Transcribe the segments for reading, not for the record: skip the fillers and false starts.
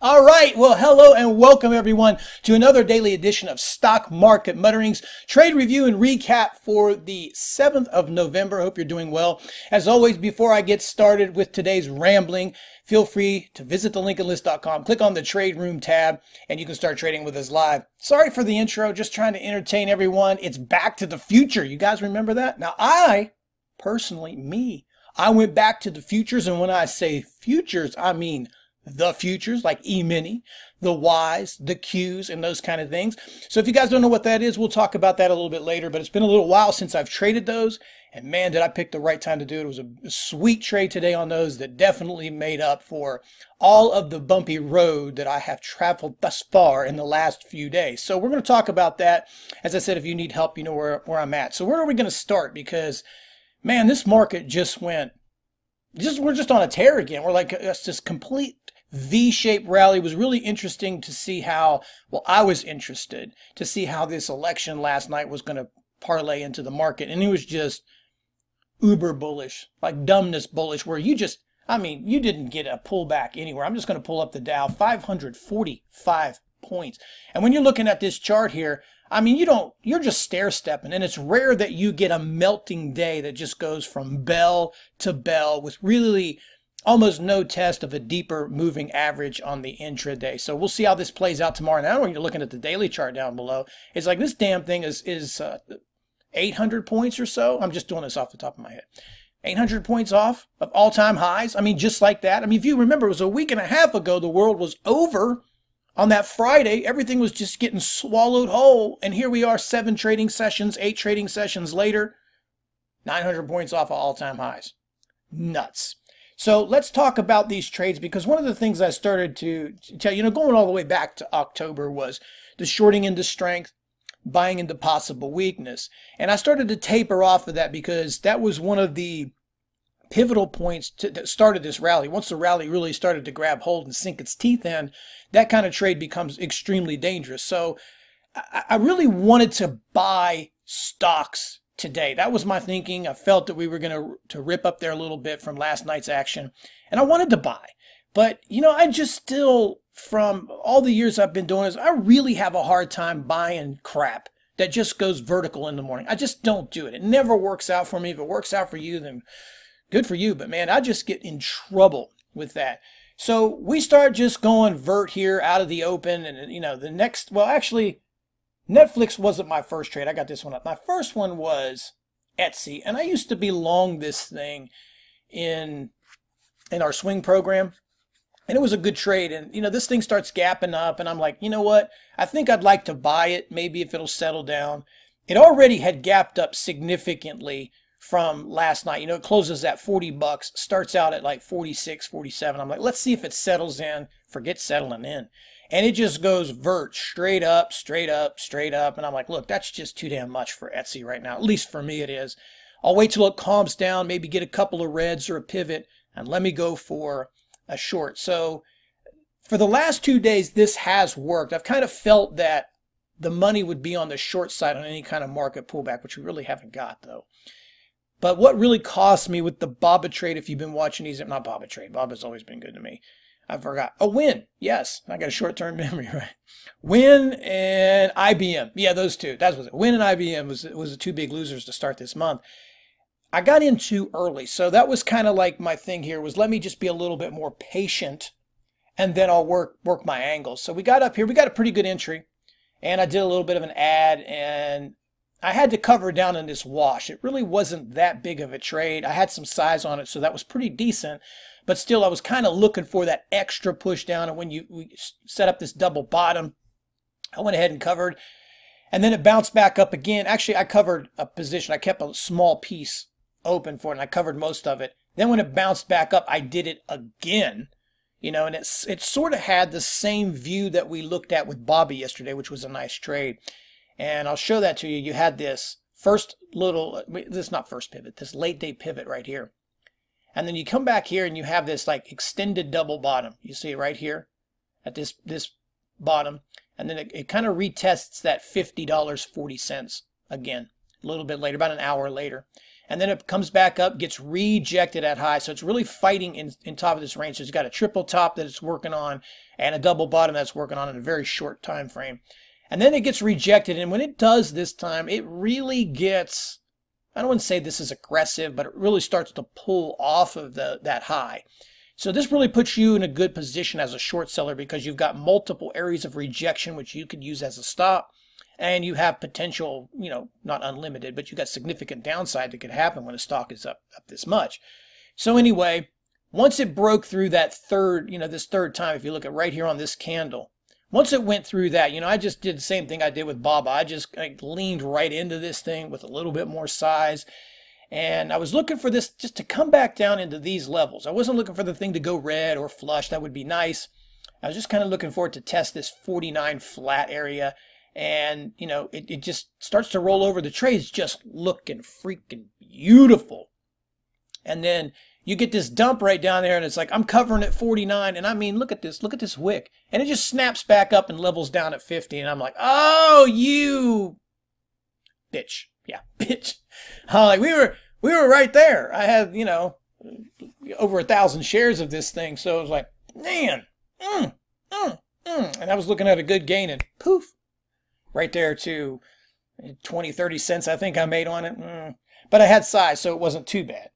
All right, well, hello and welcome everyone to another daily edition of Stock Market Mutterings, trade review and recap for the 7th of November. I hope you're doing well. As always, before I get started with today's rambling, feel free to visit thelincolnlist.com, click on the Trade Room tab, and you can start trading with us live. Sorry for the intro, just trying to entertain everyone. It's Back to the Future. You guys remember that? Now, I went back to the futures, and when I say futures, I mean the futures, like E-mini, the Ys, the Qs, and those kind of things. So if you guys don't know what that is, we'll talk about that a little bit later, but it's been a little while since I've traded those, and man, did I pick the right time to do it. It was a sweet trade today on those that definitely made up for all of the bumpy road that I have traveled thus far in the last few days. So we're going to talk about that. As I said, if you need help, you know where I'm at. So where are we going to start? Because, man, this market just went, we're just on a tear again. We're like, it's just complete V-shaped rally. It was really interesting to see how, well, I was interested to see how this election last night was going to parlay into the market. And it was just uber bullish, like dumbness bullish, where you didn't get a pullback anywhere. I'm just going to pull up the Dow, 545 points. And when you're looking at this chart here, you're just stair stepping, and it's rare that you get a melting day that just goes from bell to bell with really almost no test of a deeper moving average on the intraday. So we'll see how this plays out tomorrow. Now when you're looking at the daily chart down below, it's like this damn thing is 800 points or so. I'm just doing this off the top of my head. 800 points off of all-time highs. Just like that. If you remember, it was a week and a half ago, the world was over. On that Friday, everything was just getting swallowed whole. And here we are, 8 trading sessions later, 900 points off of all-time highs. Nuts. So let's talk about these trades, because one of the things I started to tell you, going all the way back to October, was the shorting into strength, buying into possible weakness. And I started to taper off of that because that was one of the pivotal points that started this rally. Once the rally really started to grab hold and sink its teeth in, that kind of trade becomes extremely dangerous. So I really wanted to buy stocks today. That was my thinking. I felt that we were going to rip up there a little bit from last night's action, and I wanted to buy. But, I just still, from all the years I've been doing this, I really have a hard time buying crap that just goes vertical in the morning. I just don't do it. It never works out for me. If it works out for you, then good for you. But, man, I just get in trouble with that. So we start just going vert here out of the open, and, the next, well, actually, Netflix wasn't my first trade. I got this one up. My first one was Etsy, and I used to be long this thing in our swing program, and it was a good trade. And this thing starts gapping up, and I'm like, you know what? I think I'd like to buy it. Maybe if it'll settle down. It already had gapped up significantly from last night. It closes at $40, starts out at like 46, 47. I'm like, let's see if it settles in. Forget settling in. And it just goes vert, straight up, straight up, straight up. And I'm like, look, that's just too damn much for Etsy right now. At least for me it is. I'll wait till it calms down, maybe get a couple of reds or a pivot, and let me go for a short. So for the last 2 days, this has worked. I've kind of felt that the money would be on the short side on any kind of market pullback, which we really haven't got, though. But what really cost me with the BABA trade, if you've been watching these, not BABA trade, BABA's always been good to me. I forgot. Oh, Win. Yes. I got a short-term memory, right? Win and IBM. Yeah, those two. That was it. Win and IBM was the two big losers to start this month. I got in too early. So that was kind of like my thing here was let me just be a little bit more patient, and then I'll work my angles. So we got up here. We got a pretty good entry, and I did a little bit of an ad, and I had to cover down in this wash. It really wasn't that big of a trade. I had some size on it, so that was pretty decent. But still, I was kind of looking for that extra push down. And when we set up this double bottom, I went ahead and covered. And then it bounced back up again. Actually, I covered a position. I kept a small piece open for it, and I covered most of it. Then when it bounced back up, I did it again. And it sort of had the same view that we looked at with Bobby yesterday, which was a nice trade. And I'll show that to you. You had this this is not first pivot, this late day pivot right here. And then you come back here and you have this like extended double bottom. You see it right here at this bottom. And then it kind of retests that $50.40 again a little bit later, about an hour later. and then it comes back up, gets rejected at high. So it's really fighting in top of this range. So it's got a triple top that it's working on and a double bottom that's working on in a very short time frame. And then it gets rejected. And when it does this time, it really gets, I don't want to say this is aggressive, but it really starts to pull off of that high. So this really puts you in a good position as a short seller because you've got multiple areas of rejection, which you could use as a stop. And you have potential, you know, not unlimited, but you got significant downside that could happen when a stock is up this much. So anyway, once it broke through that third, you know, this third time, if you look at right here on this candle, once it went through that, you know, I just did the same thing I did with BABA. I leaned right into this thing with a little bit more size. And I was looking for this just to come back down into these levels. I wasn't looking for the thing to go red or flush. That would be nice. I was just kind of looking for it to test this 49 flat area. And, you know, it just starts to roll over. The trade's just looking freaking beautiful. And then you get this dump right down there, and it's like, I'm covering at 49. And I mean, look at this wick. And it just snaps back up and levels down at 50. And I'm like, oh, you bitch. Yeah, bitch. Like we were right there. I had, you know, over 1,000 shares of this thing. So it was like, man, and I was looking at a good gain, and poof. Right there to 20, 30 cents I think I made on it. But I had size, so it wasn't too bad.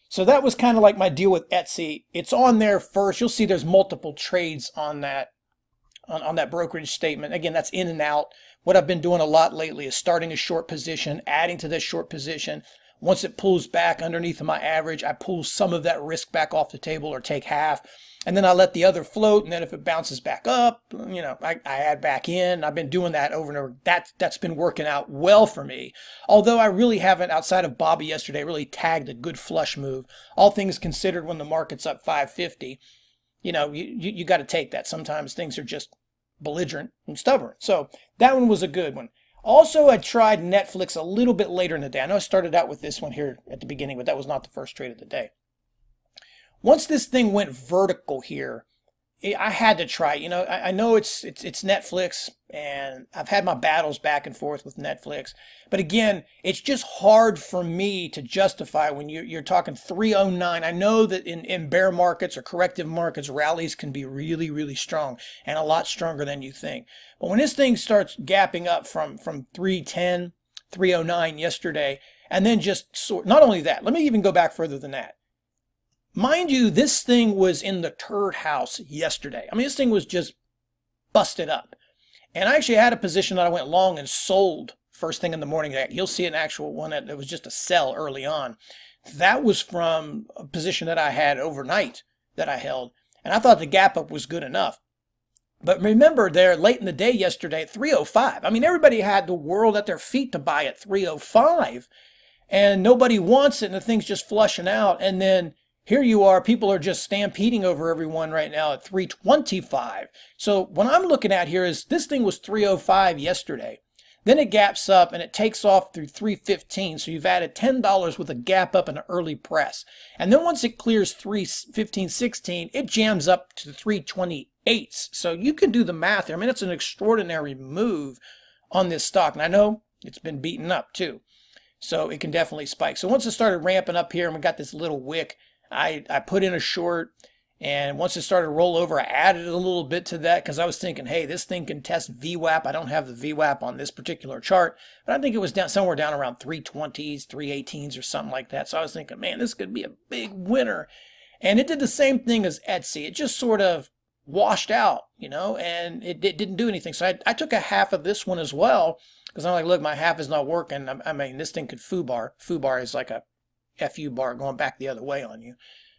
So that was kind of like my deal with Etsy. It's on there first. You'll see there's multiple trades on that on that brokerage statement. Again, that's in and out. What I've been doing a lot lately is starting a short position, adding to this short position. Once it pulls back underneath of my average, I pull some of that risk back off the table or take half. And then I let the other float, and then if it bounces back up, you know, I add back in. I've been doing that over and over. That's been working out well for me. Although I really haven't, outside of Bobby yesterday, really tagged a good flush move. All things considered, when the market's up 550, you know, you got to take that. Sometimes things are just belligerent and stubborn. So that one was a good one. Also, I tried NFLX a little bit later in the day. I know I started out with this one here at the beginning, but that was not the first trade of the day. Once this thing went vertical here, I had to try. You know, I know it's NFLX, and I've had my battles back and forth with NFLX. But again, it's just hard for me to justify when you're talking 309. I know that in bear markets or corrective markets, rallies can be really, really strong and a lot stronger than you think. But when this thing starts gapping up from 310, 309 yesterday, and then just not only that, let me even go back further than that. Mind you, this thing was in the turd house yesterday. I mean, this thing was just busted up. And I actually had a position that I went long and sold first thing in the morning. You'll see an actual one that was just a sell early on. That was from a position that I had overnight that I held. And I thought the gap up was good enough. But remember, there late in the day yesterday at 305. I mean, everybody had the world at their feet to buy at 305. And nobody wants it, and the thing's just flushing out. And then here you are, people are just stampeding over everyone right now at 325. So what I'm looking at here is this thing was 305 yesterday. Then it gaps up and it takes off through 315. So you've added $10 with a gap up and an early press. And then once it clears 315, 16, it jams up to 328. So you can do the math here. I mean, it's an extraordinary move on this stock. And I know it's been beaten up too. So it can definitely spike. So once it started ramping up here and we got this little wick, I put in a short, and once it started to roll over, I added a little bit to that because I was thinking, hey, this thing can test VWAP. I don't have the VWAP on this particular chart, but I think it was down somewhere down around 320s, 318s or something like that. So I was thinking, man, this could be a big winner. And it did the same thing as Etsy. It just sort of washed out, you know, and it didn't do anything. So I took a half of this one as well because I'm like, look, my half is not working. I mean, this thing could foobar. Foobar is like a FU bar going back the other way on you.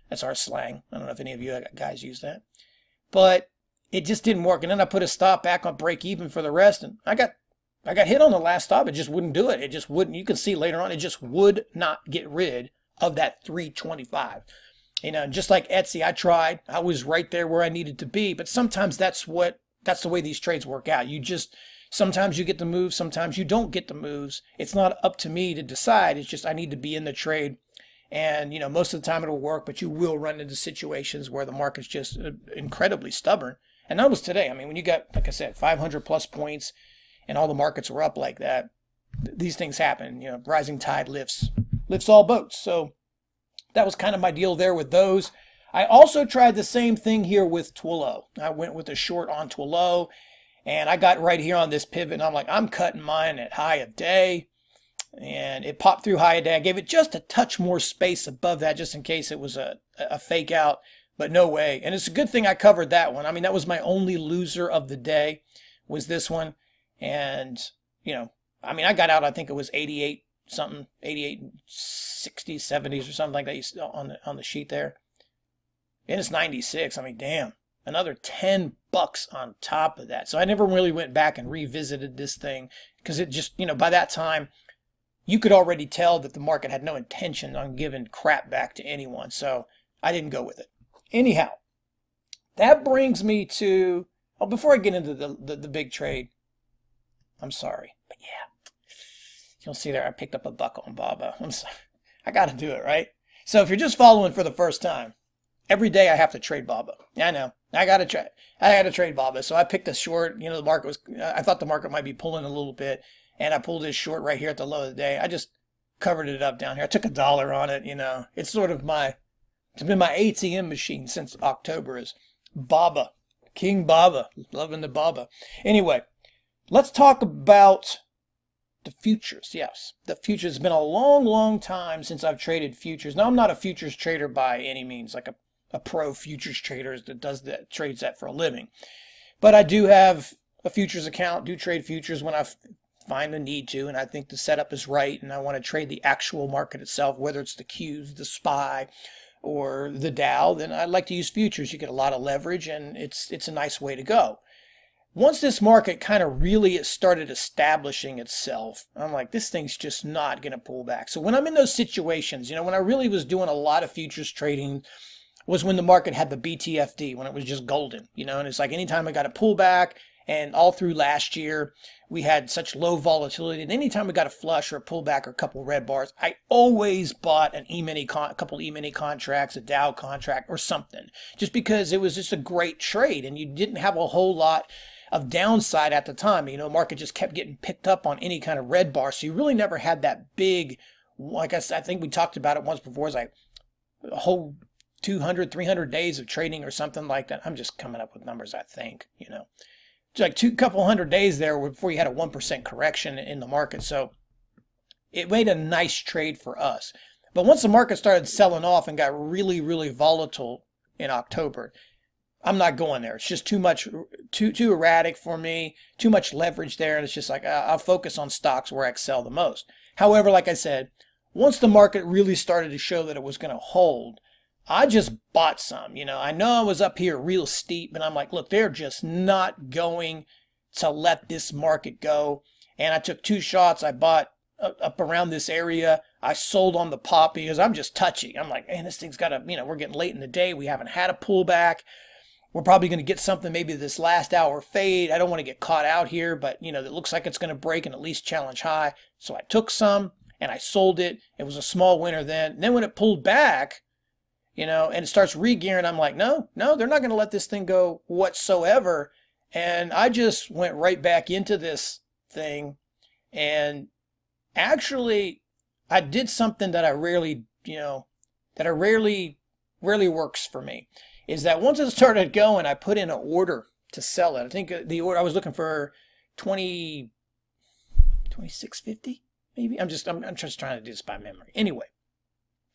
That's our slang. I don't know if any of you guys use that. But it just didn't work. And then I put a stop back on break even for the rest. And I got hit on the last stop. It just wouldn't do it. It just wouldn't. You can see later on, it just would not get rid of that 325. You know, just like Etsy, I tried. I was right there where I needed to be. But sometimes that's the way these trades work out. Sometimes you get the moves. Sometimes you don't get the moves. It's not up to me to decide. It's just I need to be in the trade. And, you know, most of the time it'll work, but you will run into situations where the market's just incredibly stubborn. And that was today. I mean, when you got, like I said, 500 plus points and all the markets were up like that, these things happen. You know, rising tide lifts lifts all boats. So that was kind of my deal there with those. I also tried the same thing here with Twillo. I went with a short on Twillo, and I got right here on this pivot, and I'm like, I'm cutting mine at high of day. And it popped through high of day. I gave it just a touch more space above that just in case it was a fake out, but no way. And it's a good thing I covered that one. I mean, that was my only loser of the day, was this one. And, you know, I mean, I got out, I think it was 88 something, 88, 60s, 70s or something like that on the sheet there. And it's 96. I mean, damn, another $10 on top of that. So I never really went back and revisited this thing because it just, you know, by that time, you could already tell that the market had no intention on giving crap back to anyone. So I didn't go with it. Anyhow, that brings me to, oh, before I get into the big trade, I'm sorry, but yeah, you'll see there I picked up a buck on BABA. I'm sorry. I got to do it, right? So if you're just following for the first time, every day I have to trade BABA. Yeah, I know. I got to trade BABA. So I picked a short. You know, the market was, I thought the market might be pulling a little bit, and I pulled this short right here at the low of the day. I just covered it up down here. I took $1 on it, you know. It's sort of it's been my ATM machine since October is BABA. King BABA. Loving the BABA. Anyway, let's talk about the futures. Yes, the futures. It's been a long, long time since I've traded futures. Now, I'm not a futures trader by any means, like a pro futures trader that trades that for a living. But I do have a futures account, do trade futures when I find the need to, and I think the setup is right, and I want to trade the actual market itself, whether it's the Qs, the SPY, or the Dow, then I like to use futures. You get a lot of leverage, and it's a nice way to go. Once this market kind of really started establishing itself, I'm like, this thing's just not going to pull back. So when I'm in those situations, you know, when I really was doing a lot of futures trading was when the market had the BTFD, when it was just golden, you know, and it's like anytime I got a pullback, and all through last year, we had such low volatility. And anytime we got a flush or a pullback or a couple red bars, I always bought a couple E-mini contracts, a Dow contract or something, just because it was just a great trade. And you didn't have a whole lot of downside at the time. You know, the market just kept getting picked up on any kind of red bar. So you really never had that big, like I think we talked about it once before, it's like a whole 200, 300 days of trading or something like that. I'm just coming up with numbers, I think, you know. Like couple hundred days there before you had a 1% correction in the market. So it made a nice trade for us. But once the market started selling off and got really, really volatile in October, I'm not going there. It's just too much, too erratic for me, too much leverage there. And it's just like, I'll focus on stocks where I excel the most. However, like I said, once the market really started to show that it was going to hold, I just bought some. You know, I know I was up here real steep, and I'm like, look, they're just not going to let this market go. And I took 2 shots. I bought up around this area. I sold on the pop because I'm just touchy. I'm like, man, this thing's got to, you know, we're getting late in the day. We haven't had a pullback. We're probably going to get something, maybe this last hour fade. I don't want to get caught out here, but, you know, it looks like it's going to break and at least challenge high. So I took some and I sold it. It was a small winner then. And then when it pulled back, you know, and it starts re-gearing, I'm like, no, they're not going to let this thing go whatsoever. And I just went right back into this thing. And actually, I did something that I rarely, you know, rarely works for me, is that once it started going, I put in an order to sell it. I think the order, I was looking for 26.50 maybe. I'm just trying to do this by memory. Anyway,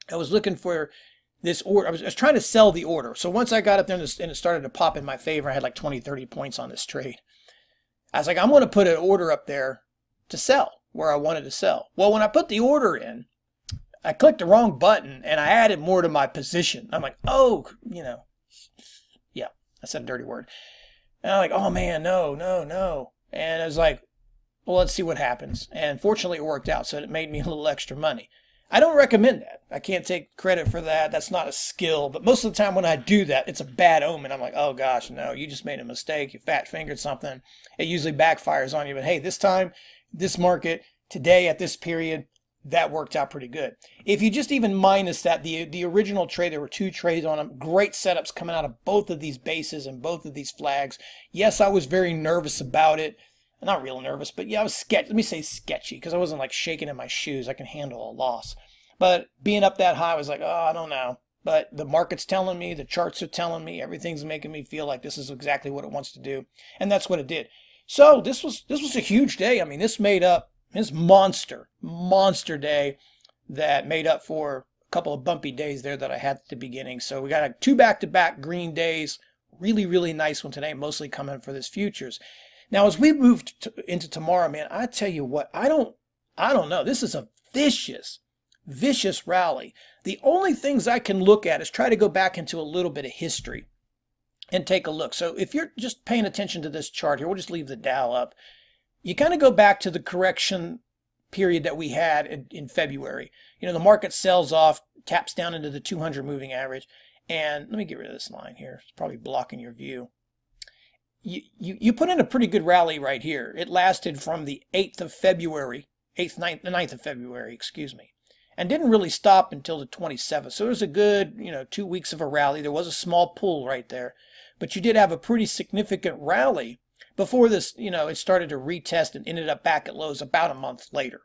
I was looking for this order. I was trying to sell the order. So once I got up there and it started to pop in my favor, I had like 20, 30 points on this trade. I was like, I'm going to put an order up there to sell where I wanted to sell. Well, when I put the order in, I clicked the wrong button and I added more to my position. I'm like, oh, you know, yeah, I said a dirty word. And I'm like, oh man, no. And I was like, well, let's see what happens. And fortunately it worked out. So it made me a little extra money. I don't recommend that. I can't take credit for that. That's not a skill. But most of the time when I do that, it's a bad omen. I'm like, oh gosh, no, you just made a mistake. You fat-fingered something. It usually backfires on you. But hey, this time, this market, today at this period, that worked out pretty good. If you just even minus that, the original trade, there were 2 trades on them. Great setups coming out of both of these bases and both of these flags. Yes, I was very nervous about it. Not real nervous, but yeah, I was sketchy. Let me say sketchy, because I wasn't like shaking in my shoes. I can handle a loss. But being up that high, I was like, oh, I don't know. But the market's telling me, the charts are telling me, everything's making me feel like this is exactly what it wants to do. And that's what it did. So this was a huge day. I mean, this made up this monster day that made up for a couple of bumpy days there that I had at the beginning. So we got two back-to-back green days. Really, really nice one today, mostly coming for this futures. Now, as we move into tomorrow, man, I tell you what, I don't know. This is a vicious rally. The only things I can look at is try to go back into a little bit of history and take a look. So if you're just paying attention to this chart here, we'll just leave the Dow up. You kind of go back to the correction period that we had in February. You know, the market sells off, taps down into the 200 moving average. And let me get rid of this line here. It's probably blocking your view. You put in a pretty good rally right here. It lasted from the 8th of February, the 9th of February, excuse me, and didn't really stop until the 27th. So it was a good, 2 weeks of a rally. There was a small pull right there, but you did have a pretty significant rally before this, it started to retest and ended up back at lows about a month later.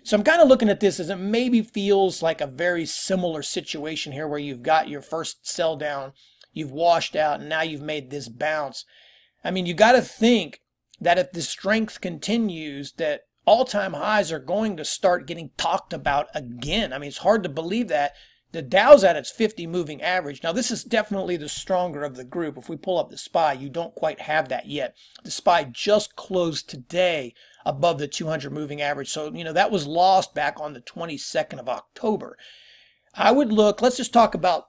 So I'm kind of looking at this as it maybe feels like a very similar situation here where you've got your first sell down, you've washed out, and now you've made this bounce. I mean, you got to think that if the strength continues, that all-time highs are going to start getting talked about again. I mean, it's hard to believe that. The Dow's at its 50 moving average. Now, this is definitely the stronger of the group. If we pull up the SPY, you don't quite have that yet. The SPY just closed today above the 200 moving average. So, that was lost back on the 22nd of October. I would look, let's just talk about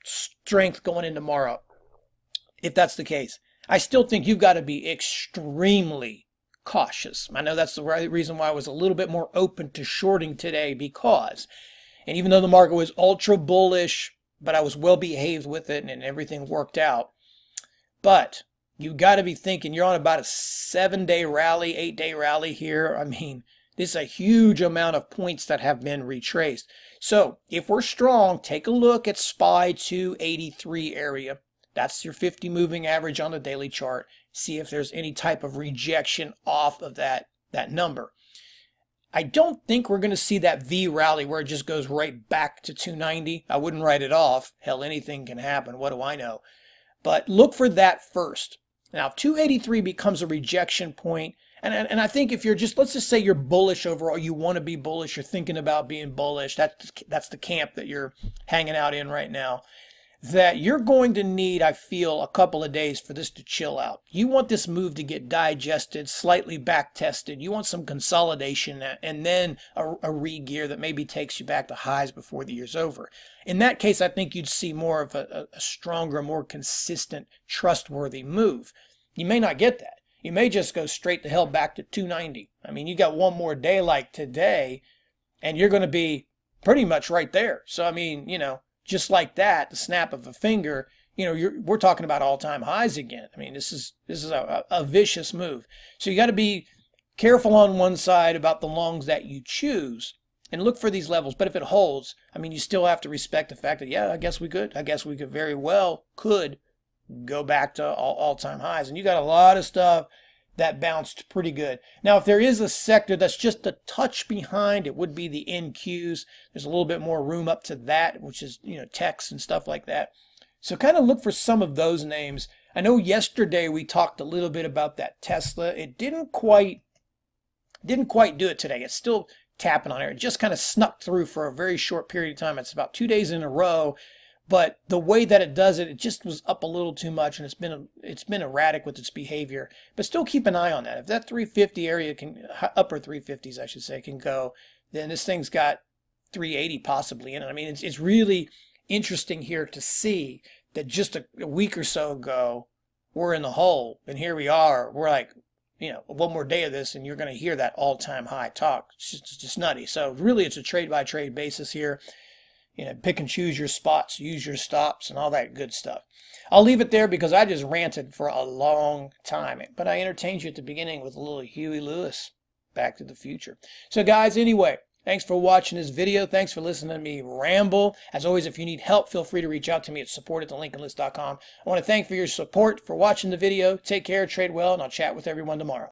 strength going in tomorrow, if that's the case. I still think you've got to be extremely cautious. I know that's the right reason why I was a little bit more open to shorting today, because, and even though the market was ultra bullish, but I was well behaved with it and everything worked out. But you got to be thinking you're on about a 7-day rally, 8-day rally here. I mean, this is a huge amount of points that have been retraced. So if we're strong, take a look at SPY 283 area. That's your 50 moving average on the daily chart. See if there's any type of rejection off of that number. I don't think we're going to see that V rally where it just goes right back to 290. I wouldn't write it off. Hell, anything can happen. What do I know? But look for that first. Now, if 283 becomes a rejection point, and I think if you're just, let's just say you're bullish overall, you want to be bullish, you're thinking about being bullish, that's the camp that you're hanging out in right now, that you're going to need, I feel, a couple of days for this to chill out. You want this move to get digested, slightly back tested. You want some consolidation and then a re-gear that maybe takes you back to highs before the year's over. In that case, I think you'd see more of a stronger, more consistent, trustworthy move. You may not get that. You may just go straight to hell back to 290. I mean, you got one more day like today, and you're going to be pretty much right there. So, I mean, just like that, the snap of a finger, we're talking about all-time highs again. I mean, this is a vicious move. So you got to be careful on one side about the longs that you choose and look for these levels. But if it holds, I mean, you still have to respect the fact that, yeah, I guess we could very well go back to all-time highs. And you got a lot of stuff that bounced pretty good. Now, if there is a sector that's just a touch behind, it would be the NQs. There's a little bit more room up to that, which is, techs and stuff like that. So kind of look for some of those names. I know yesterday we talked a little bit about that Tesla. It didn't quite do it today. It's still tapping on it. It just kind of snuck through for a very short period of time. It's about 2 days in a row. But the way that it does it, it just was up a little too much, and it's been erratic with its behavior. But still keep an eye on that. If that 350 area upper 350s, I should say, can go, then this thing's got 380 possibly in it. I mean, it's really interesting here to see that just a week or so ago, we're in the hole, and here we are. We're like, one more day of this, and you're going to hear that all-time high talk. It's just nutty. So really, it's a trade-by-trade basis here. Pick and choose your spots, use your stops, and all that good stuff. I'll leave it there because I just ranted for a long time. But I entertained you at the beginning with a little Huey Lewis, Back to the Future. So guys, anyway, thanks for watching this video. Thanks for listening to me ramble. As always, if you need help, feel free to reach out to me at support@thelincolnlist.com. I want to thank for your support, for watching the video. Take care, trade well, and I'll chat with everyone tomorrow.